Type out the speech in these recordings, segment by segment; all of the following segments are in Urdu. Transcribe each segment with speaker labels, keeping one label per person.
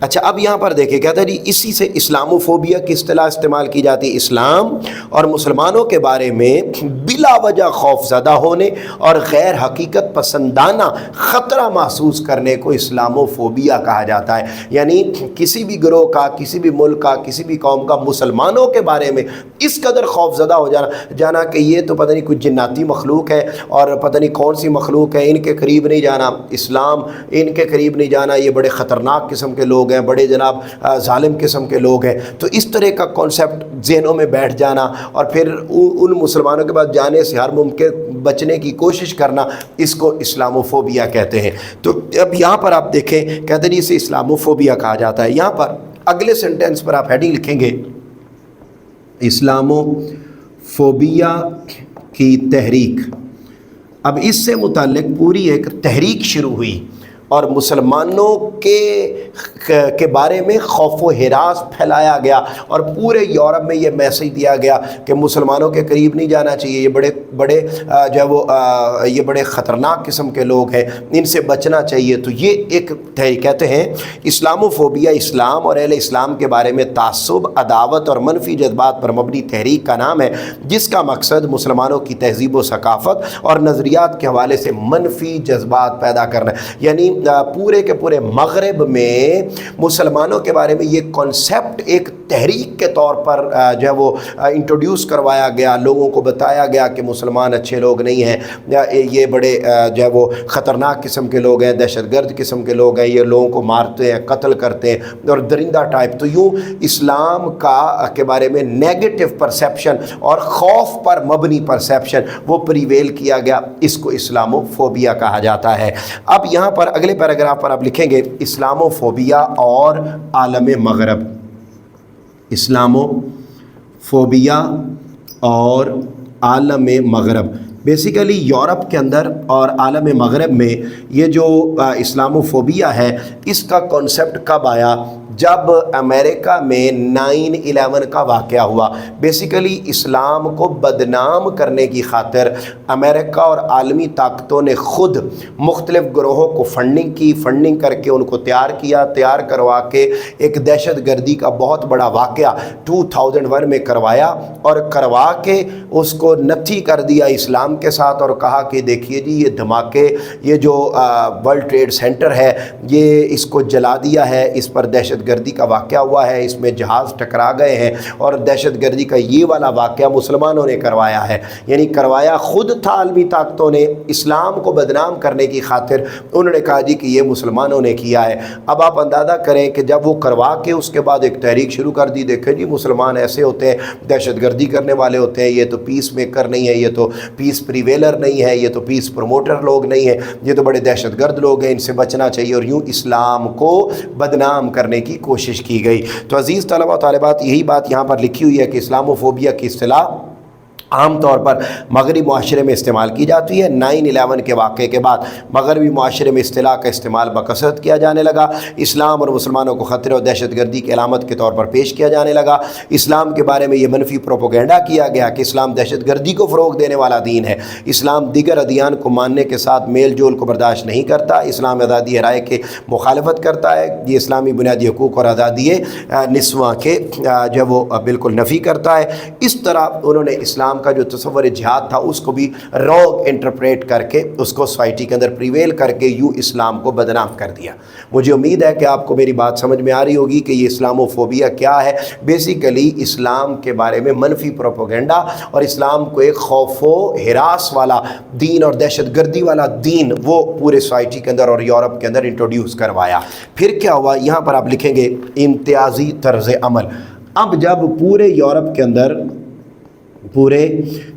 Speaker 1: اچھا اب یہاں پر دیکھیں کہتا ہے جی اسی سے اسلاموفوبیا کی اصطلاح استعمال کی جاتی ہے، اسلام اور مسلمانوں کے بارے میں بلا وجہ خوف زدہ ہونے اور غیر حقیقت پسندانہ خطرہ محسوس کرنے کو اسلاموفوبیا کہا جاتا ہے۔ یعنی کسی بھی گروہ کا، کسی بھی ملک کا، کسی بھی قوم کا مسلمانوں کے بارے میں اس قدر خوف زدہ ہو جانا کہ یہ تو پتہ نہیں کچھ جناتی مخلوق ہے اور پتہ نہیں کون سی مخلوق ہے، ان کے قریب نہیں جانا، اسلام ان کے قریب نہیں جانا، یہ بڑے خطرناک قسم کے لوگ ہیں، بڑے جناب ظالم قسم کے لوگ ہیں۔ تو اس طرح کا کانسیپٹ ذہنوں میں بیٹھ جانا اور پھر ان مسلمانوں کے بعد جانے سے ہر ممکن بچنے کی کوشش کرنا، اس کو اسلاموفوبیا کہتے ہیں۔ تو اب یہاں پر آپ دیکھیں کہتے ہیں اسے اسلاموفوبیا کہا جاتا ہے۔ یہاں پر اگلے سینٹنس پر آپ ہیڈنگ لکھیں گے اسلاموفوبیا کی تحریک۔ اب اس سے متعلق پوری ایک تحریک شروع ہوئی اور مسلمانوں کے بارے میں خوف و ہراس پھیلایا گیا اور پورے یورپ میں یہ میسیج دیا گیا کہ مسلمانوں کے قریب نہیں جانا چاہیے، یہ بڑے جو ہے وہ یہ بڑے خطرناک قسم کے لوگ ہیں، ان سے بچنا چاہیے۔ تو یہ ایک تحریک کہتے ہیں اسلاموفوبیا اسلام اور اہل اسلام کے بارے میں تعصب، عداوت اور منفی جذبات پر مبنی تحریک کا نام ہے، جس کا مقصد مسلمانوں کی تہذیب و ثقافت اور نظریات کے حوالے سے منفی جذبات پیدا کرنا ہے۔ یعنی پورے کے پورے مغرب میں مسلمانوں کے بارے میں یہ کانسیپٹ ایک تحریک کے طور پر جو ہے وہ انٹروڈیوس کروایا گیا، لوگوں کو بتایا گیا کہ مسلمان اچھے لوگ نہیں ہیں، یہ بڑے جو ہے وہ خطرناک قسم کے لوگ ہیں، دہشت گرد قسم کے لوگ ہیں، یہ لوگوں کو مارتے ہیں، قتل کرتے ہیں اور درندہ ٹائپ۔ تو یوں اسلام کے بارے میں نیگیٹو پرسیپشن اور خوف پر مبنی پرسیپشن وہ پریویل کیا گیا، اس کو اسلاموفوبیا کہا جاتا ہے۔ اب یہاں پر اگلے پیراگراف پر آپ لکھیں گے اسلاموفوبیا اور عالم مغرب۔ اسلاموفوبیا اور عالم مغرب، بیسیکلی یورپ کے اندر اور عالم مغرب میں یہ جو اسلاموفوبیا ہے اس کا کانسیپٹ کب آیا؟ جب امریکہ میں 9/11 کا واقعہ ہوا۔ بیسیکلی اسلام کو بدنام کرنے کی خاطر امریکہ اور عالمی طاقتوں نے خود مختلف گروہوں کو فنڈنگ کر کے ان کو تیار کروا کے ایک دہشت گردی کا بہت بڑا واقعہ 2001 میں کروا کے اس کو نتھی کر دیا اسلام کے ساتھ اور کہا کہ دیکھیے جی یہ دھماکے، یہ جو ورلڈ ٹریڈ سینٹر ہے یہ اس کو جلا دیا ہے، اس پر دہشت گردی کا واقعہ ہوا ہے، اس میں جہاز ٹکرا گئے ہیں اور دہشت گردی کا یہ والا واقعہ مسلمانوں نے کروایا ہے۔ یعنی کروایا خود تھا عالمی طاقتوں نے، اسلام کو بدنام کرنے کی خاطر انہوں نے کہا جی کہ یہ مسلمانوں نے کیا ہے۔ اب آپ اندازہ کریں کہ جب وہ کروا کے اس کے بعد ایک تحریک شروع کر دی، دیکھیں جی مسلمان ایسے ہوتے ہیں، دہشت گردی کرنے والے ہوتے ہیں، یہ تو پیس میکر نہیں ہے، یہ تو پیس پریویلر نہیں ہے، یہ تو پیس پروموٹر لوگ نہیں ہیں، یہ تو بڑے دہشت گرد لوگ ہیں، ان سے بچنا چاہیے، اور یوں اسلام کو بدنام کرنے کی کوشش کی گئی۔ تو عزیز طلبہ و طالبات یہی بات یہاں پر لکھی ہوئی ہے کہ اسلاموفوبیا کی اصطلاح عام طور پر مغربی معاشرے میں استعمال کی جاتی ہے۔ 9/11 کے واقعے کے بعد مغربی معاشرے میں اصطلاح کا استعمال بکثرت کیا جانے لگا، اسلام اور مسلمانوں کو خطرے اور دہشت گردی کی علامت کے طور پر پیش کیا جانے لگا۔ اسلام کے بارے میں یہ منفی پروپیگنڈا کیا گیا کہ اسلام دہشت گردی کو فروغ دینے والا دین ہے، اسلام دیگر ادیان کو ماننے کے ساتھ میل جول کو برداشت نہیں کرتا، اسلام آزادی رائے کے مخالفت کرتا ہے، یہ اسلامی بنیادی حقوق اور آزادی نسواں کے جو وہ بالکل نفی کرتا ہے۔ اس طرح انہوں نے اسلام کا جو تصور جہاد تھا اس کو بھی رونگ انٹرپریٹ کر کے اس کو سوسائٹی کے اندر پریویل کر کے یوں اسلام کو بدنام کر دیا۔ مجھے امید ہے کہ آپ کو میری بات سمجھ میں آ رہی ہوگی کہ یہ اسلاموفوبیا کیا ہے۔ بیسیکلی اسلام کے بارے میں منفی پروپیگنڈا اور اسلام کو ایک خوف و ہراس والا دین اور دہشت گردی والا دین وہ پورے سوسائٹی کے اندر اور یورپ کے اندر انٹروڈیوس کروایا۔ پھر کیا ہوا؟ یہاں پر آپ لکھیں گے امتیازی طرز عمل۔ اب جب پورے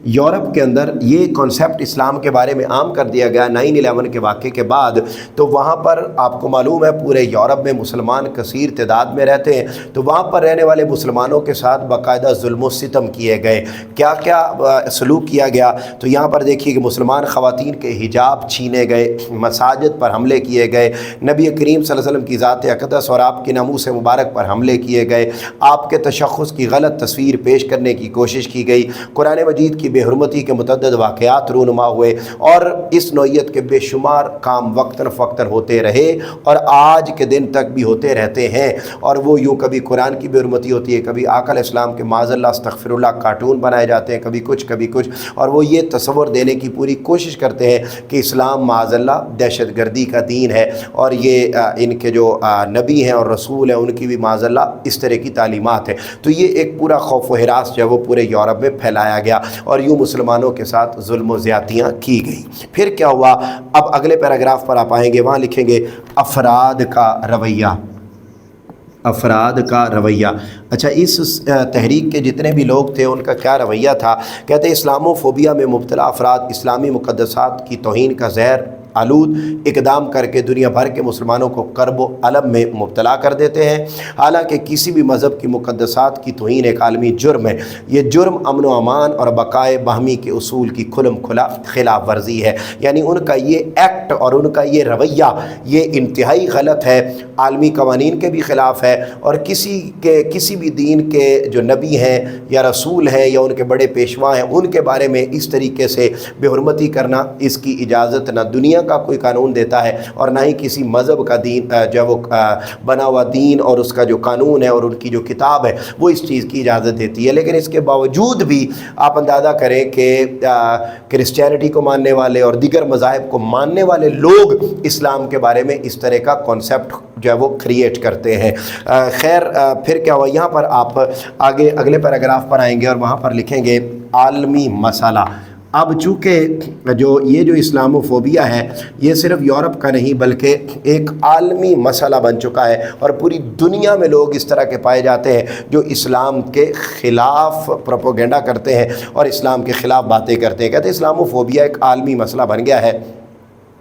Speaker 1: یورپ کے اندر یہ کانسیپٹ اسلام کے بارے میں عام کر دیا گیا 9/11 کے واقعے کے بعد، تو وہاں پر آپ کو معلوم ہے پورے یورپ میں مسلمان کثیر تعداد میں رہتے ہیں، تو وہاں پر رہنے والے مسلمانوں کے ساتھ باقاعدہ ظلم و ستم کیے گئے۔ کیا کیا سلوک کیا گیا؟ تو یہاں پر دیکھیے کہ مسلمان خواتین کے حجاب چھینے گئے، مساجد پر حملے کیے گئے، نبی کریم صلی اللہ علیہ وسلم کی ذات اقدس اور آپ کے ناموس مبارک پر حملے کیے گئے، آپ کے تشخص کی غلط تصویر پیش کرنے کی کوشش کی گئی، قرآن مجید کی بے حرمتی کے متعدد واقعات رونما ہوئے اور اس نوعیت کے بے شمار کام وقتاً فوقتاً ہوتے رہے اور آج کے دن تک بھی ہوتے رہتے ہیں۔ اور وہ یوں کبھی قرآن کی بے حرمتی ہوتی ہے، کبھی آقا علیہ السلام کے معاذ اللہ استغفر اللہ کارٹون بنائے جاتے ہیں، کبھی کچھ، اور وہ یہ تصور دینے کی پوری کوشش کرتے ہیں کہ اسلام معاذ اللہ دہشت گردی کا دین ہے، اور یہ ان کے جو نبی ہیں اور رسول ہیں ان کی بھی معاذ اللہ اس طرح کی تعلیمات ہیں۔ تو یہ ایک پورا خوف و ہراس جو ہے وہ پورے یورپ میں پھیلایا گیا اور یوں مسلمانوں کے ساتھ ظلم و زیادتیاں کی گئیں۔ پھر کیا ہوا؟ اب اگلے پیراگراف پر آپ آئیں گے، وہاں لکھیں گے افراد کا رویہ۔ افراد کا رویہ، اچھا اس تحریک کے جتنے بھی لوگ تھے ان کا کیا رویہ تھا؟ کہتے ہیں اسلامو فوبیا میں مبتلا افراد اسلامی مقدسات کی توہین کا زہر آلود اقدام کر کے دنیا بھر کے مسلمانوں کو کرب و الم میں مبتلا کر دیتے ہیں۔ حالانکہ کسی بھی مذہب کی مقدسات کی توہین ایک عالمی جرم ہے۔ یہ جرم امن و امان اور بقائے باہمی کے اصول کی کھلم کھلا خلاف ورزی ہے۔ یعنی ان کا یہ ایکٹ اور ان کا یہ رویہ یہ انتہائی غلط ہے، عالمی قوانین کے بھی خلاف ہے، اور کسی بھی دین کے جو نبی ہیں یا رسول ہیں یا ان کے بڑے پیشوا ہیں ان کے بارے میں اس طریقے سے بے حرمتی کرنا، اس کی اجازت نہ دنیا کا کوئی قانون دیتا ہے اور نہ ہی کسی مذہب کا دین جو وہ بنا ہوا دین اور اس کا جو قانون ہے اور ان کی جو کتاب ہے وہ اس چیز کی اجازت دیتی ہے۔ لیکن اس کے باوجود بھی آپ اندازہ کریں کہ کرسچینٹی کو ماننے والے اور دیگر مذاہب کو ماننے والے لوگ اسلام کے بارے میں اس طرح کا کانسیپٹ جو ہے وہ کریٹ کرتے ہیں۔ خیر پھر کیا ہوا؟ یہاں پر آپ آگے اگلے پیراگراف پر آئیں گے اور وہاں پر لکھیں گے عالمی مسئلہ۔ اب چونکہ جو اسلاموفوبیا ہے یہ صرف یورپ کا نہیں بلکہ ایک عالمی مسئلہ بن چکا ہے، اور پوری دنیا میں لوگ اس طرح کے پائے جاتے ہیں جو اسلام کے خلاف پروپیگنڈا کرتے ہیں اور اسلام کے خلاف باتیں کرتے ہیں۔ کہتے ہیں اسلاموفوبیا ایک عالمی مسئلہ بن گیا ہے۔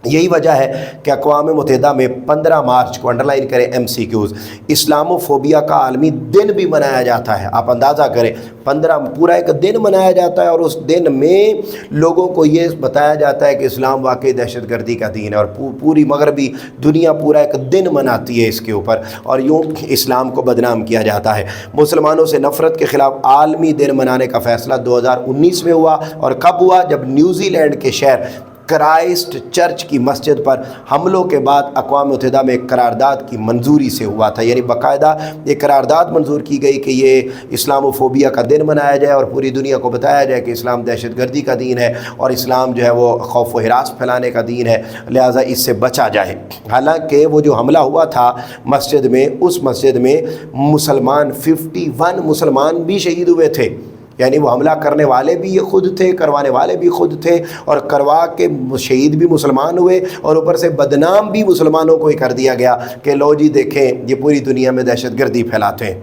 Speaker 1: یہی وجہ ہے کہ اقوام متحدہ میں 15 مارچ کو انڈرلائن کریں MCQs اسلاموفوبیا کا عالمی دن بھی منایا جاتا ہے۔ آپ اندازہ کریں 15 پورا ایک دن منایا جاتا ہے اور اس دن میں لوگوں کو یہ بتایا جاتا ہے کہ اسلام واقعی دہشت گردی کا دین ہے، اور پوری مغربی دنیا پورا ایک دن مناتی ہے اس کے اوپر، اور یوں اسلام کو بدنام کیا جاتا ہے۔ مسلمانوں سے نفرت کے خلاف عالمی دن منانے کا فیصلہ 2019 میں ہوا، اور کب ہوا؟ جب نیوزی لینڈ کے شہر کرائسٹ چرچ کی مسجد پر حملوں کے بعد اقوام متحدہ میں ایک قرارداد کی منظوری سے ہوا تھا۔ یعنی باقاعدہ ایک قرارداد منظور کی گئی کہ یہ اسلاموفوبیا کا دن منایا جائے اور پوری دنیا کو بتایا جائے کہ اسلام دہشت گردی کا دین ہے اور اسلام جو ہے وہ خوف و ہراس پھیلانے کا دین ہے، لہٰذا اس سے بچا جائے۔ حالانکہ وہ جو حملہ ہوا تھا مسجد میں، اس مسجد میں 51 مسلمان بھی شہید ہوئے تھے۔ یعنی وہ حملہ کرنے والے بھی یہ خود تھے، کروانے والے بھی خود تھے، اور کروا کے شہید بھی مسلمان ہوئے، اور اوپر سے بدنام بھی مسلمانوں کو ہی کر دیا گیا کہ لو جی دیکھیں یہ پوری دنیا میں دہشت گردی پھیلاتے ہیں۔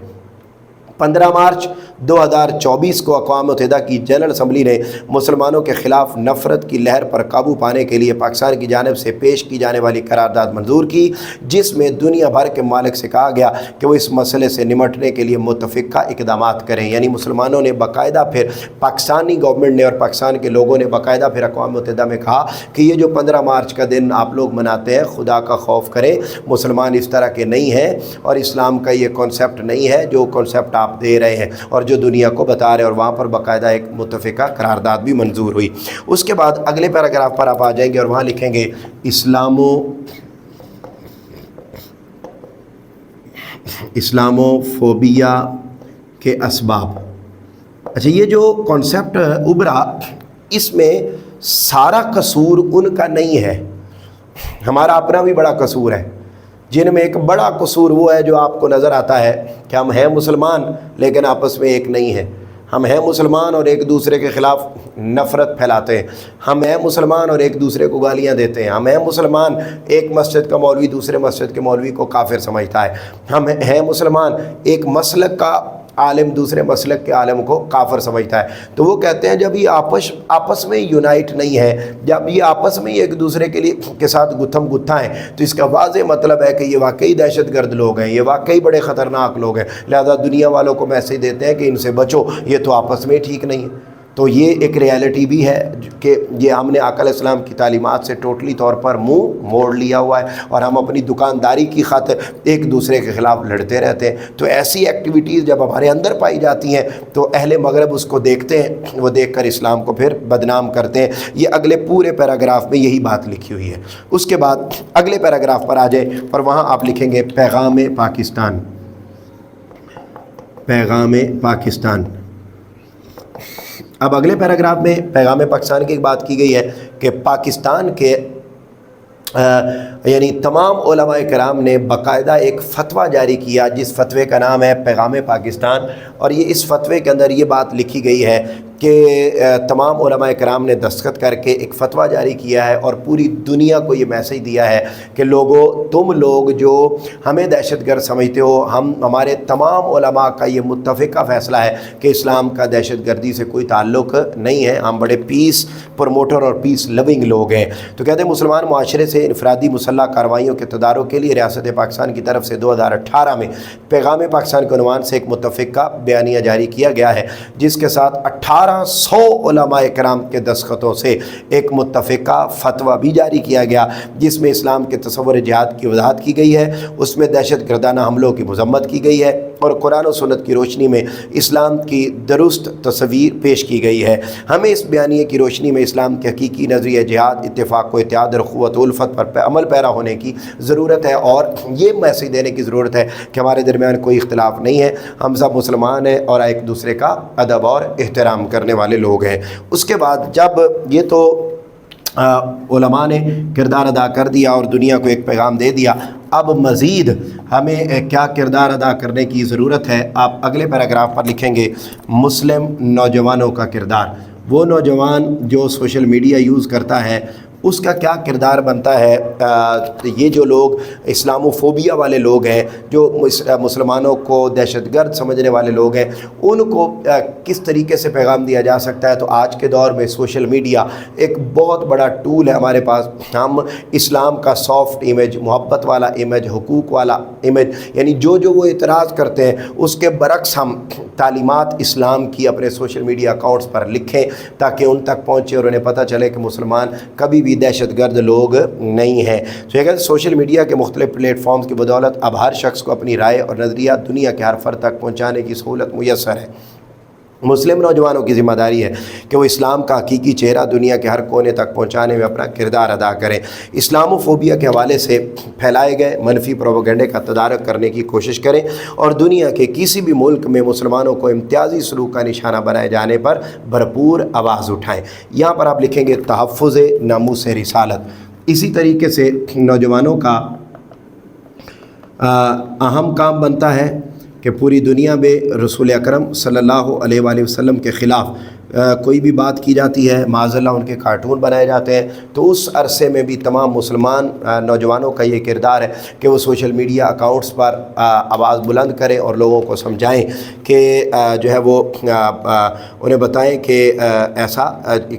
Speaker 1: 15 مارچ 2024 کو اقوام متحدہ کی جنرل اسمبلی نے مسلمانوں کے خلاف نفرت کی لہر پر قابو پانے کے لیے پاکستان کی جانب سے پیش کی جانے والی قرارداد منظور کی، جس میں دنیا بھر کے ممالک سے کہا گیا کہ وہ اس مسئلے سے نمٹنے کے لیے متفقہ اقدامات کریں۔ یعنی مسلمانوں نے باقاعدہ پھر پاکستانی گورنمنٹ نے اور پاکستان کے لوگوں نے باقاعدہ پھر اقوام متحدہ میں کہا کہ یہ جو 15 مارچ کا دن آپ لوگ مناتے ہیں، خدا کا خوف کریں، مسلمان اس طرح کے نہیں ہیں اور اسلام کا یہ کانسیپٹ نہیں ہے جو کانسیپٹ آپ دے رہے ہیں اور جو دنیا کو بتا رہے ہیں، اور وہاں پر باقاعدہ ایک متفقہ قرارداد بھی منظور ہوئی۔ اس کے بعد اگلے پیراگراف پر آپ آ جائیں گے اور وہاں لکھیں گے اسلاموفوبیا کے اسباب۔ اچھا، یہ جو کانسیپٹ ابھرا اس میں سارا قصور ان کا نہیں ہے، ہمارا اپنا بھی بڑا قصور ہے، جن میں ایک بڑا قصور وہ ہے جو آپ کو نظر آتا ہے کہ ہم ہیں مسلمان لیکن آپس میں ایک نہیں ہیں، ہم ہیں مسلمان اور ایک دوسرے کے خلاف نفرت پھیلاتے ہیں، ہم ہیں مسلمان اور ایک دوسرے کو گالیاں دیتے ہیں، ہم ہیں مسلمان، ایک مسجد کا مولوی دوسرے مسجد کے مولوی کو کافر سمجھتا ہے، ہم ہیں مسلمان، ایک مسلک کا عالم دوسرے مسلک کے عالم کو کافر سمجھتا ہے۔ تو وہ کہتے ہیں جب یہ آپس میں یونائٹ نہیں ہے، جب یہ آپس میں ایک دوسرے کے ساتھ گتھم گتھا ہیں، تو اس کا واضح مطلب ہے کہ یہ واقعی دہشت گرد لوگ ہیں، یہ واقعی بڑے خطرناک لوگ ہیں، لہذا دنیا والوں کو میسیج دیتے ہیں کہ ان سے بچو، یہ تو آپس میں ٹھیک نہیں ہے۔ تو یہ ایک ریالٹی بھی ہے کہ یہ ہم نے آقا علیہ السلام کی تعلیمات سے ٹوٹلی طور پر منہ موڑ لیا ہوا ہے اور ہم اپنی دکانداری کی خاطر ایک دوسرے کے خلاف لڑتے رہتے ہیں۔ تو ایسی ایکٹیویٹیز جب ہمارے اندر پائی جاتی ہیں تو اہل مغرب اس کو دیکھتے ہیں، وہ دیکھ کر اسلام کو پھر بدنام کرتے ہیں۔ یہ اگلے پورے پیراگراف میں یہی بات لکھی ہوئی ہے۔ اس کے بعد اگلے پیراگراف پر آ جائے اور وہاں آپ لکھیں گے پیغام پاکستان، پیغام پاکستان۔ اب اگلے پیراگراف میں پیغام پاکستان کی ایک بات کی گئی ہے کہ پاکستان کے یعنی تمام علماء کرام نے باقاعدہ ایک فتویٰ جاری کیا جس فتوے کا نام ہے پیغام پاکستان، اور یہ اس فتوے کے اندر یہ بات لکھی گئی ہے کہ تمام علماء کرام نے دستخط کر کے ایک فتویٰ جاری کیا ہے اور پوری دنیا کو یہ میسیج دیا ہے کہ لوگوں، تم لوگ جو ہمیں دہشت گرد سمجھتے ہو، ہمارے تمام علماء کا یہ متفقہ فیصلہ ہے کہ اسلام کا دہشت گردی سے کوئی تعلق نہیں ہے، ہم بڑے پیس پروموٹر اور پیس لونگ لوگ ہیں۔ تو کہتے ہیں مسلمان معاشرے سے انفرادی مسلح کارروائیوں کے تدارک کے لیے ریاست پاکستان کی طرف سے 2018 میں پیغام پاکستان کے عنوان سے ایک متفقہ بیانیہ جاری کیا گیا ہے، جس کے ساتھ 1800 علماء کرام کے دستخطوں سے ایک متفقہ فتویٰ بھی جاری کیا گیا، جس میں اسلام کے تصور جہاد کی وضاحت کی گئی ہے، اس میں دہشت گردانہ حملوں کی مذمت کی گئی ہے اور قرآن و سنت کی روشنی میں اسلام کی درست تصویر پیش کی گئی ہے۔ ہمیں اس بیانیے کی روشنی میں اسلام کے حقیقی نظریہ جہاد، اتفاق و اتحاد اور قوت و الفت پر عمل پیرا ہونے کی ضرورت ہے، اور یہ میسیج دینے کی ضرورت ہے کہ ہمارے درمیان کوئی اختلاف نہیں ہے، ہم سب مسلمان ہیں اور ایک دوسرے کا ادب اور احترام کرنے والے لوگ ہیں۔ اس کے بعد جب یہ تو علماء نے کردار ادا کر دیا اور دنیا کو ایک پیغام دے دیا، اب مزید ہمیں کیا کردار ادا کرنے کی ضرورت ہے؟ آپ اگلے پیراگراف پر لکھیں گے مسلم نوجوانوں کا کردار۔ وہ نوجوان جو سوشل میڈیا یوز کرتا ہے اس کا کیا کردار بنتا ہے؟ یہ جو لوگ اسلاموفوبیا والے لوگ ہیں، جو مسلمانوں کو دہشت گرد سمجھنے والے لوگ ہیں، ان کو کس طریقے سے پیغام دیا جا سکتا ہے؟ تو آج کے دور میں سوشل میڈیا ایک بہت بڑا ٹول ہے ہمارے پاس۔ ہم اسلام کا سافٹ امیج، محبت والا امیج، حقوق والا امیج، یعنی جو وہ اعتراض کرتے ہیں اس کے برعکس ہم تعلیمات اسلام کی اپنے سوشل میڈیا اکاؤنٹس پر لکھیں تاکہ ان تک پہنچے اور انہیں پتہ چلے کہ مسلمان کبھی بھی دہشت گرد لوگ نہیں ہیں۔ تو یہ سوشل میڈیا کے مختلف پلیٹ فارمز کی بدولت اب ہر شخص کو اپنی رائے اور نظریات دنیا کے ہر فرد تک پہنچانے کی سہولت میسر ہے۔ مسلم نوجوانوں کی ذمہ داری ہے کہ وہ اسلام کا حقیقی چہرہ دنیا کے ہر کونے تک پہنچانے میں اپنا کردار ادا کریں۔ اسلاموفوبیا کے حوالے سے پھیلائے گئے منفی پروپیگنڈے کا تدارک کرنے کی کوشش کریں اور دنیا کے کسی بھی ملک میں مسلمانوں کو امتیازی سلوک کا نشانہ بنائے جانے پر بھرپور آواز اٹھائیں۔ یہاں پر آپ لکھیں گے تحفظ ناموس رسالت۔ اسی طریقے سے نوجوانوں کا اہم کام بنتا ہے کہ پوری دنیا میں رسول اکرم صلی اللہ علیہ وآلہ وسلم کے خلاف کوئی بھی بات کی جاتی ہے، معاذ اللہ ان کے کارٹون بنائے جاتے ہیں، تو اس عرصے میں بھی تمام مسلمان نوجوانوں کا یہ کردار ہے کہ وہ سوشل میڈیا اکاؤنٹس پر آواز بلند کریں اور لوگوں کو سمجھائیں کہ جو ہے وہ انہیں بتائیں کہ ایسا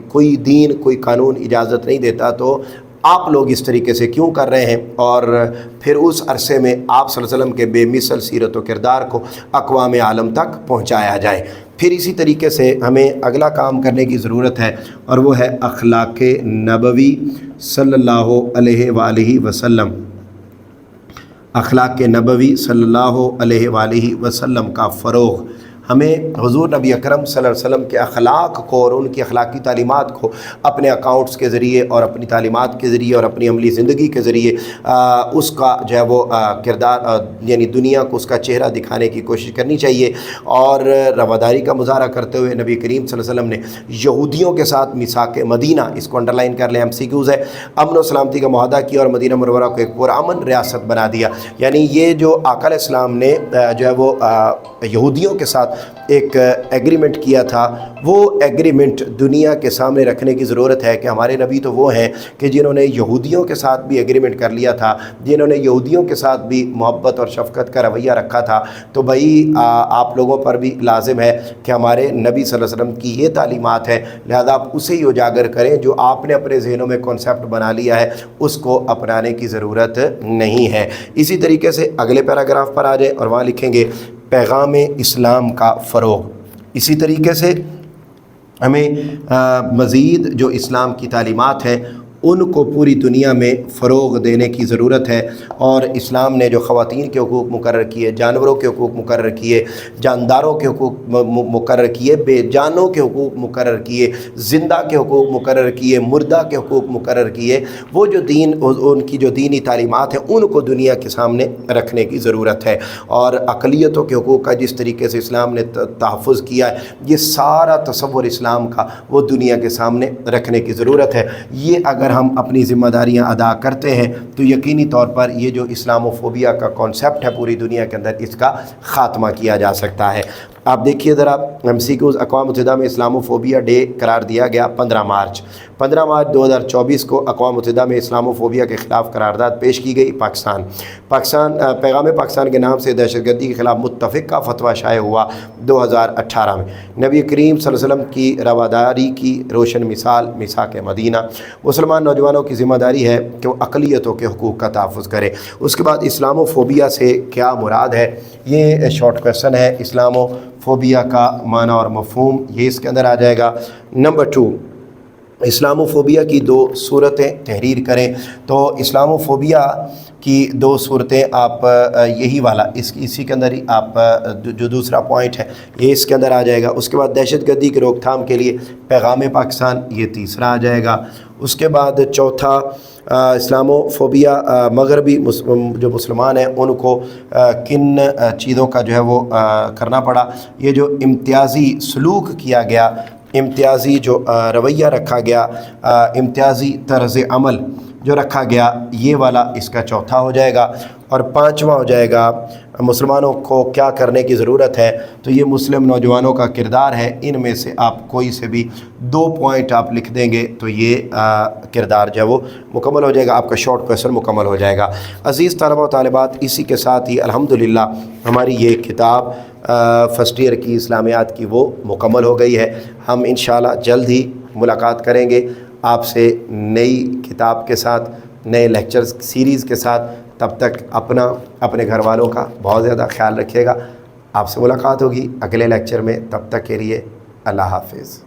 Speaker 1: کوئی دین، کوئی قانون اجازت نہیں دیتا، تو آپ لوگ اس طریقے سے کیوں کر رہے ہیں، اور پھر اس عرصے میں آپ صلی اللہ علیہ وسلم کے بے مثل سیرت و کردار کو اقوام عالم تک پہنچایا جائے۔ پھر اسی طریقے سے ہمیں اگلا کام کرنے کی ضرورت ہے اور وہ ہے اخلاق نبوی صلی اللہ علیہ وآلہ وسلم، اخلاق نبوی صلی اللہ علیہ وآلہ وسلم کا فروغ۔ ہمیں حضور نبی اکرم صلی اللہ علیہ وسلم کے اخلاق کو اور ان کی اخلاقی تعلیمات کو اپنے اکاؤنٹس کے ذریعے اور اپنی تعلیمات کے ذریعے اور اپنی عملی زندگی کے ذریعے اس کا جو ہے وہ کردار یعنی دنیا کو اس کا چہرہ دکھانے کی کوشش کرنی چاہیے۔ اور رواداری کا مظاہرہ کرتے ہوئے نبی کریم صلی اللہ علیہ وسلم نے یہودیوں کے ساتھ میثاق مدینہ، اس کو انڈرلائن کر لیں، MCQs ہے، امن و سلامتی کا معاہدہ کیا اور مدینہ منورہ کو ایک پرامن ریاست بنا دیا۔ یعنی یہ جو آقا علیہ السلام نے جو ہے وہ یہودیوں کے ساتھ ایک ایگریمنٹ کیا تھا، وہ ایگریمنٹ دنیا کے سامنے رکھنے کی ضرورت ہے کہ ہمارے نبی تو وہ ہیں کہ جنہوں نے یہودیوں کے ساتھ بھی ایگریمنٹ کر لیا تھا، جنہوں نے یہودیوں کے ساتھ بھی محبت اور شفقت کا رویہ رکھا تھا۔ تو بھائی آپ لوگوں پر بھی لازم ہے کہ ہمارے نبی صلی اللہ علیہ وسلم کی یہ تعلیمات ہے، لہذا آپ اسے ہی اجاگر کریں، جو آپ نے اپنے ذہنوں میں کانسیپٹ بنا لیا ہے اس کو اپنانے کی ضرورت نہیں ہے۔ اسی طریقے سے اگلے پیراگراف پر آ جائیں اور وہاں لکھیں گے پیغام اسلام کا فروغ۔ اسی طریقے سے ہمیں مزید جو اسلام کی تعلیمات ہیں ان کو پوری دنیا میں فروغ دینے کی ضرورت ہے، اور اسلام نے جو خواتین کے حقوق مقرر کیے، جانوروں کے حقوق مقرر کیے، جانداروں کے حقوق مقرر کیے، بے جانوں کے حقوق مقرر کیے، زندہ کے حقوق مقرر کیے، مردہ کے حقوق مقرر کیے، وہ جو دین، ان کی جو دینی تعلیمات ہیں ان کو دنیا کے سامنے رکھنے کی ضرورت ہے، اور اقلیتوں کے حقوق کا جس طریقے سے اسلام نے تحفظ کیا ہے، یہ سارا تصور اسلام کا وہ دنیا کے سامنے رکھنے کی ضرورت ہے۔ یہ اگر ہم اپنی ذمہ داریاں ادا کرتے ہیں تو یقینی طور پر یہ جو اسلاموفوبیا کا کانسیپٹ ہے پوری دنیا کے اندر، اس کا خاتمہ کیا جا سکتا ہے۔ آپ دیکھیے ذرا MCQs، اقوام متحدہ میں اسلاموفوبیا ڈے قرار دیا گیا 15 مارچ 2024 کو اقوام متحدہ میں اسلاموفوبیا کے خلاف قرارداد پیش کی گئی۔ پاکستان پیغام پاکستان کے نام سے دہشت گردی کے خلاف متفق کا فتویٰ شائع ہوا 2018 میں۔ نبی کریم صلی اللہ علیہ وسلم کی رواداری کی روشن مثال میثاق مدینہ۔ مسلمان نوجوانوں کی ذمہ داری ہے کہ وہ اقلیتوں کے حقوق کا تحفظ کرے۔ اس کے بعد اسلاموفوبیا سے کیا مراد ہے، یہ شارٹ کویسچن ہے۔ اسلاموفوبیا کا معنی اور مفہوم یہ اس کے اندر آ جائے گا۔ نمبر 2، اسلاموفوبیا کی 2 صورتیں تحریر کریں۔ تو اسلاموفوبیا کی 2 صورتیں آپ یہی والا اسی کے اندر ہی آپ جو دوسرا پوائنٹ ہے یہ اس کے اندر آ جائے گا۔ اس کے بعد دہشت گردی کی روک تھام کے لیے پیغام پاکستان، یہ تیسرا آ جائے گا۔ اس کے بعد چوتھا، اسلاموفوبیا مغربی جو مسلمان ہیں ان کو کن چیزوں کا جو ہے وہ کرنا پڑا۔ یہ جو امتیازی سلوک کیا گیا، امتیازی جو رویہ رکھا گیا، امتیازی طرز عمل جو رکھا گیا، یہ والا اس کا چوتھا ہو جائے گا۔ اور 5واں ہو جائے گا مسلمانوں کو کیا کرنے کی ضرورت ہے، تو یہ مسلم نوجوانوں کا کردار ہے۔ ان میں سے آپ کوئی سے بھی 2 پوائنٹ آپ لکھ دیں گے تو یہ کردار جو ہے وہ مکمل ہو جائے گا، آپ کا شارٹ کویسچن مکمل ہو جائے گا۔ عزیز طلبہ و طالبات، اسی کے ساتھ ہی الحمدللہ ہماری یہ کتاب فرسٹ ایئر کی اسلامیات کی وہ مکمل ہو گئی ہے۔ ہم انشاءاللہ جلد ہی ملاقات کریں گے آپ سے نئی کتاب کے ساتھ، نئے لیکچرز سیریز کے ساتھ۔ تب تک اپنے گھر والوں کا بہت زیادہ خیال رکھیے گا۔ آپ سے ملاقات ہوگی اگلے لیکچر میں، تب تک کے لیے اللہ حافظ۔